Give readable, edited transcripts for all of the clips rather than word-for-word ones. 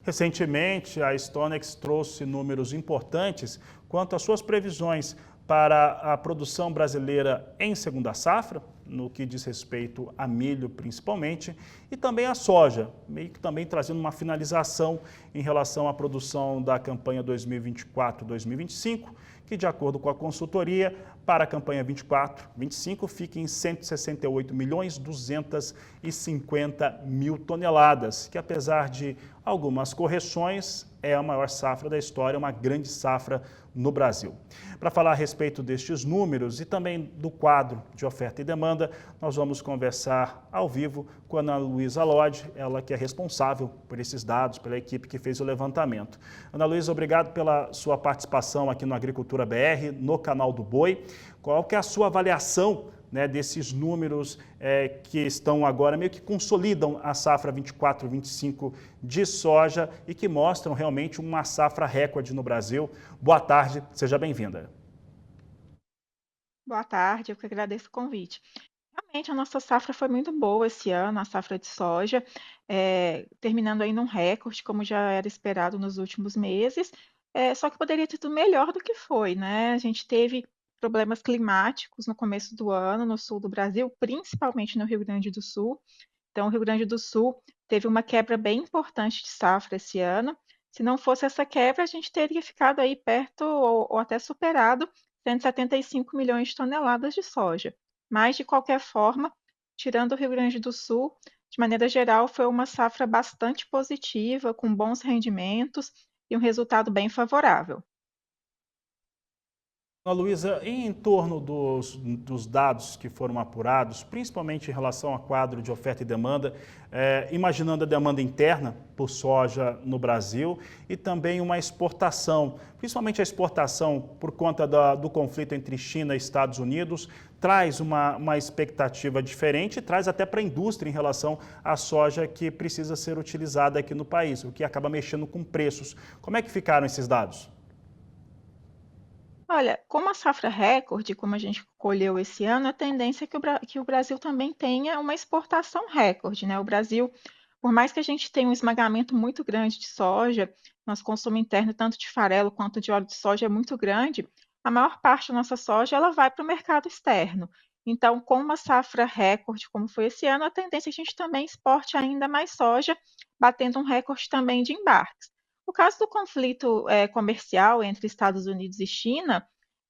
Recentemente, a Stonex trouxe números importantes quanto às suas previsões para a produção brasileira em segunda safra, no que diz respeito a milho principalmente, e também a soja, meio que também trazendo uma finalização em relação à produção da campanha 2024-2025, que de acordo com a consultoria, para a campanha 24-25 fica em 168.250.000 toneladas, que apesar de algumas correções, é a maior safra da história, uma grande safra no Brasil. Para falar a respeito destes números e também do quadro de oferta e demanda, nós vamos conversar ao vivo com a Ana Luísa Lodge, ela que é responsável por esses dados, pela equipe que fez o levantamento. Ana Luísa, obrigado pela sua participação aqui no Agricultura BR, no canal do Boi. Qual que é a sua avaliação, né, desses números que estão agora meio que consolidam a safra 24-25 de soja e que mostram realmente uma safra recorde no Brasil? Boa tarde, seja bem-vinda. Boa tarde, eu que agradeço o convite. Realmente, a nossa safra foi muito boa esse ano, a safra de soja, terminando aí num recorde, como já era esperado nos últimos meses, só que poderia ter sido melhor do que foi, né? A gente teve problemas climáticos no começo do ano, no sul do Brasil, principalmente no Rio Grande do Sul. Então, o Rio Grande do Sul teve uma quebra bem importante de safra esse ano. Se não fosse essa quebra, a gente teria ficado aí perto ou até superado 175 milhões de toneladas de soja. Mas, de qualquer forma, tirando o Rio Grande do Sul, de maneira geral, foi uma safra bastante positiva, com bons rendimentos e um resultado bem favorável. Ana Luísa, em torno dos dados que foram apurados, principalmente em relação ao quadro de oferta e demanda, imaginando a demanda interna por soja no Brasil e também uma exportação, principalmente a exportação por conta do conflito entre China e Estados Unidos, traz uma expectativa diferente, traz até para a indústria em relação à soja que precisa ser utilizada aqui no país, o que acaba mexendo com preços. Como é que ficaram esses dados? Olha, como a safra recorde, como a gente colheu esse ano, a tendência é que o Brasil também tenha uma exportação recorde, né? O Brasil, por mais que a gente tenha um esmagamento muito grande de soja, nosso consumo interno, tanto de farelo quanto de óleo de soja, é muito grande, a maior parte da nossa soja ela vai para o mercado externo. Então, com uma safra recorde, como foi esse ano, a tendência é que a gente também exporte ainda mais soja, batendo um recorde também de embarques. No caso do conflito comercial entre Estados Unidos e China,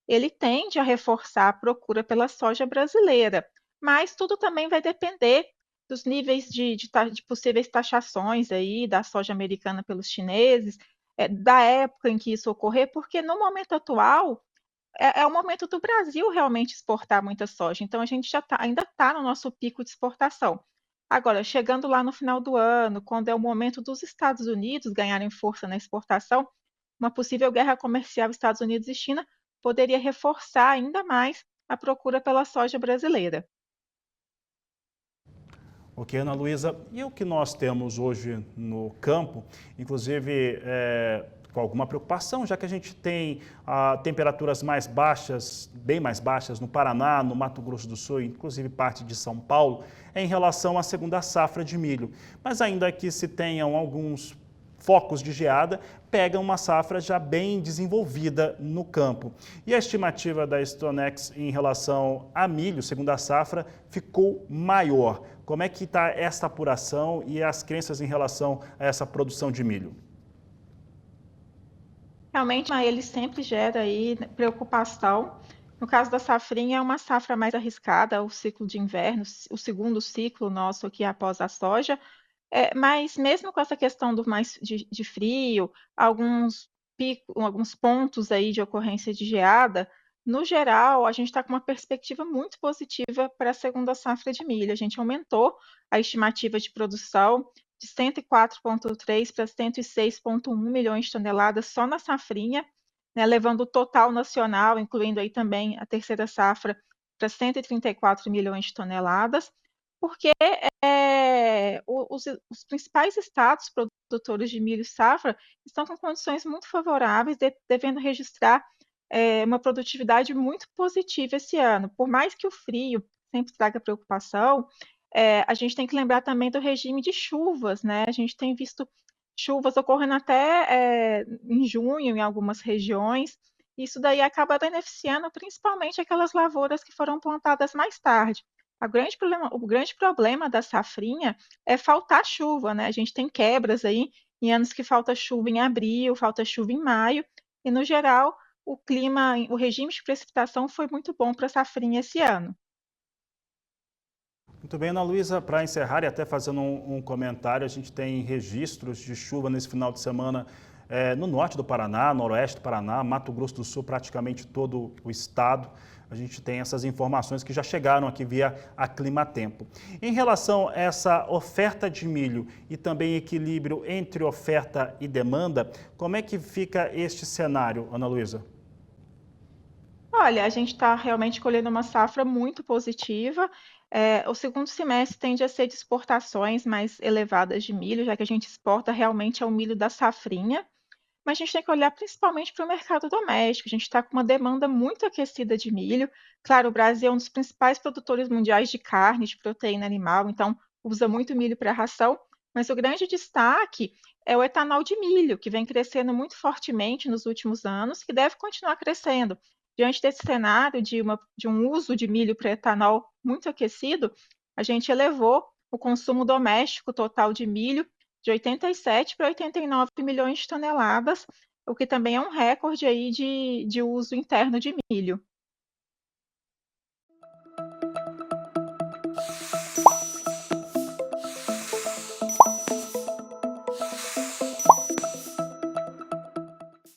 ele tende a reforçar a procura pela soja brasileira, mas tudo também vai depender dos níveis de possíveis taxações aí da soja americana pelos chineses, da época em que isso ocorrer, porque no momento atual é o momento do Brasil realmente exportar muita soja, então a gente ainda está no nosso pico de exportação. Agora, chegando lá no final do ano, quando é o momento dos Estados Unidos ganharem força na exportação, uma possível guerra comercial Estados Unidos e China poderia reforçar ainda mais a procura pela soja brasileira. Ok, Ana Luísa, e o que nós temos hoje no campo, inclusive com alguma preocupação, já que a gente tem temperaturas mais baixas, bem mais baixas no Paraná, no Mato Grosso do Sul, inclusive parte de São Paulo, em relação à segunda safra de milho. Mas ainda que se tenham alguns focos de geada, pegam uma safra já bem desenvolvida no campo. E a estimativa da Stonex em relação a milho, segundo a safra, ficou maior. Como é que está essa apuração e as crenças em relação a essa produção de milho? Realmente, ele sempre gera aí preocupação. No caso da safrinha, é uma safra mais arriscada, o ciclo de inverno, o segundo ciclo nosso aqui após a soja. Mas mesmo com essa questão do mais de frio, alguns pontos aí de ocorrência de geada, no geral, a gente está com uma perspectiva muito positiva para a segunda safra de milho. A gente aumentou a estimativa de produção de 104,3 para 106,1 milhões de toneladas só na safrinha, né, levando o total nacional, incluindo aí também a terceira safra, para 134 milhões de toneladas, porque os principais estados produtores de milho e safra estão com condições muito favoráveis, devendo registrar uma produtividade muito positiva esse ano. Por mais que o frio sempre traga preocupação, a gente tem que lembrar também do regime de chuvas, né? A gente tem visto chuvas ocorrendo até em junho em algumas regiões. Isso daí acaba beneficiando principalmente aquelas lavouras que foram plantadas mais tarde. O grande problema da safrinha é faltar chuva, né? A gente tem quebras aí em anos que falta chuva em abril, falta chuva em maio, e no geral o regime de precipitação foi muito bom para a safrinha esse ano. Muito bem, Ana Luísa, para encerrar e até fazendo um comentário, a gente tem registros de chuva nesse final de semana no norte do Paraná, noroeste do Paraná, Mato Grosso do Sul, praticamente todo o estado. A gente tem essas informações que já chegaram aqui via a Climatempo. Em relação a essa oferta de milho e também equilíbrio entre oferta e demanda, como é que fica este cenário, Ana Luísa? Olha, a gente está realmente colhendo uma safra muito positiva. O segundo semestre tende a ser de exportações mais elevadas de milho, já que a gente exporta realmente ao milho da safrinha. Mas a gente tem que olhar principalmente para o mercado doméstico. A gente está com uma demanda muito aquecida de milho. Claro, o Brasil é um dos principais produtores mundiais de carne, de proteína animal, então usa muito milho para ração. Mas o grande destaque é o etanol de milho, que vem crescendo muito fortemente nos últimos anos, que deve continuar crescendo. Diante desse cenário de um uso de milho para etanol muito aquecido, a gente elevou o consumo doméstico total de milho de 87 para 89 milhões de toneladas, o que também é um recorde aí de uso interno de milho.